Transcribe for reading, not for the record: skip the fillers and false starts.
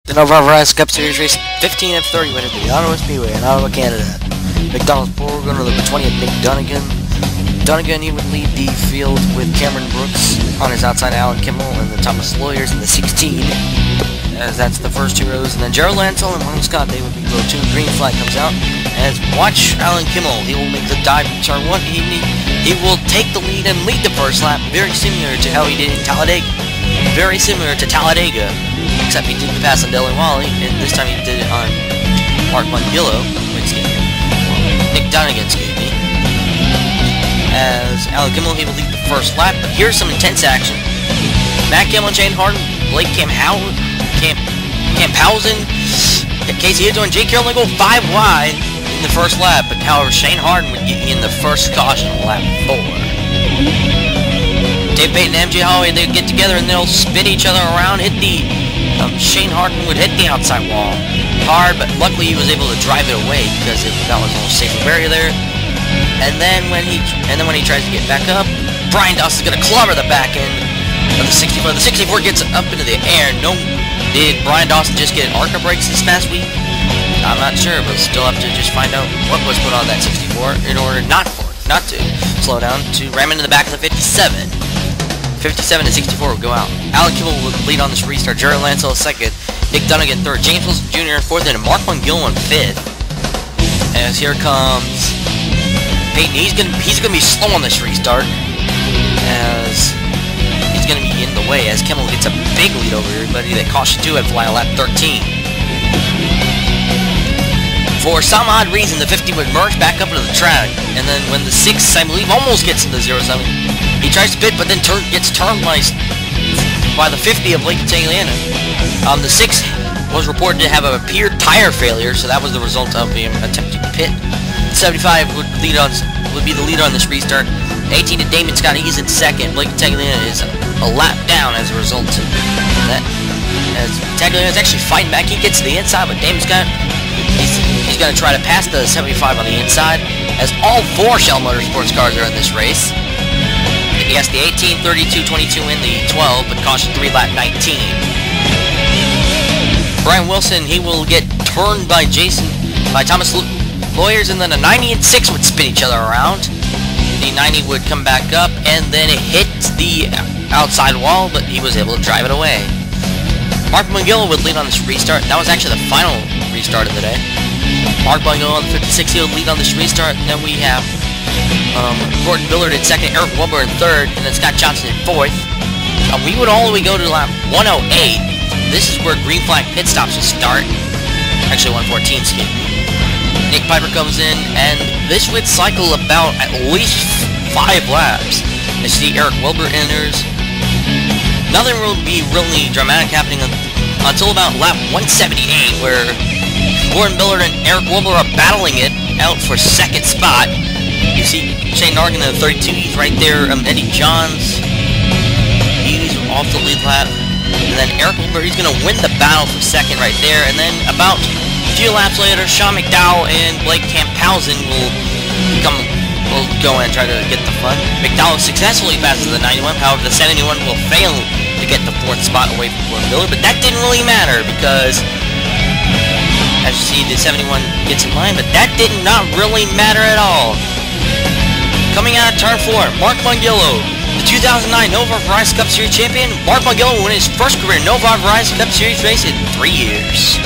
The NOVAR Verizon Cup Series race 15 of 30 went at the Ottawa Speedway in Ottawa, Canada. McDonald's Bull going to the 20th Nick Dunnigan. Dunnigan, he would lead the field with Cameron Brooks on his outside, Alan Kimmel, and the Thomas Lawyers in the 16, as that's the first two rows. And then Gerald Lansell and William Scott, they would be row 2. Green flag comes out, as watch Alan Kimmel. He will make the dive in turn 1. He will take the lead and lead the first lap, very similar to how he did in Talladega. Very similar to Talladega, except he didn't pass on Dylan Wally, and this time he did it on Mark Mungillo. Nick Dunnigan, excuse me. As Alan Kimmel, he will lead the first lap, but here's some intense action. Matt Kimmel and Shane Harden, Blake Camphausen, Casey Hiddo and Jake Carroll go 5 wide in the first lap, but however, Shane Harden would get in the first caution on lap 4. Dave Payton and MJ Holloway, they get together and they'll spin each other around, hit the, Shane Harden would hit the outside wall hard, but luckily he was able to drive it away because that was a little safer barrier there. And then when he tries to get back up, Brian Dawson's gonna clobber the back end of the 64. The 64 gets up into the air. No, did Brian Dawson just get ARCA brakes this past week? I'm not sure, but still have to just find out what was put on that 64 in order not to slow down to ram into the back of the 57. 57 and 64 will go out. Alan Kimmel will lead on this restart. Gerald Lansell second. Nick Dunnigan third. James Wilson Jr. fourth, and Mark Mungillo in fifth. As here comes Peyton. He's gonna be slow on this restart, as he's gonna be in the way. As Kimmel gets a big lead over everybody. That caution 2 at fly lap 13. For some odd reason, the 50 would merge back up into the track, and then when the 6, I believe, almost gets into 07, he tries to pit, but then gets turned by the 50 of Blake Tagliano. The 6 was reported to have a pure tire failure, so that was the result of him attempting to pit. 75 would be the leader on this restart. 18 to Damon Scott, he's in second. Blake Tagliano is a lap down as a result of that. As Tagliano is actually fighting back, he gets to the inside, but Damon Scott, he's going to try to pass the 75 on the inside, as all 4 Shell Motorsports cars are in this race. He has the 18, 32, 22 in the 12, but caution 3 lap 19. Brian Wilson, he will get turned by Thomas Lawyers, and then a 90 and 6 would spin each other around. The 90 would come back up, and then it hit the outside wall, but he was able to drive it away. Mark Mungillo would lead on this restart. That was actually the final restart of the day. Mark Mungillo on the 56, he would lead on this restart, and then we have Gordon Billard in second, Eric Wilbur in third, and then Scott Johnson in fourth. We would all the way go to lap 108. This is where green flag pit stops will start. Actually, 114, excuse me. Nick Piper comes in, and this would cycle about at least 5 laps. You see Eric Wilbur enters. Nothing will be really dramatic happening until about lap 178, where Gordon Billard and Eric Wilbur are battling it out for second spot. You see Shane Nargan in the 32, he's right there. Eddie Johns, he's off the lead lap. And then Eric Wilbur, he's going to win the battle for second right there. And then about a few laps later, Sean McDowell and Blake Camphausen will go and try to get the front. McDowell successfully passes the 91, however the 71 will fail to get the 4th spot away from Gordon Billard. But that didn't really matter because, as you see, the 71 gets in line, but that did not really matter at all. Coming out of turn 4, Mark Mungillo, the 2009 NOVAR Verizon Cup Series champion. Mark Mungillo will win his first career NOVAR Verizon Cup Series race in 3 years.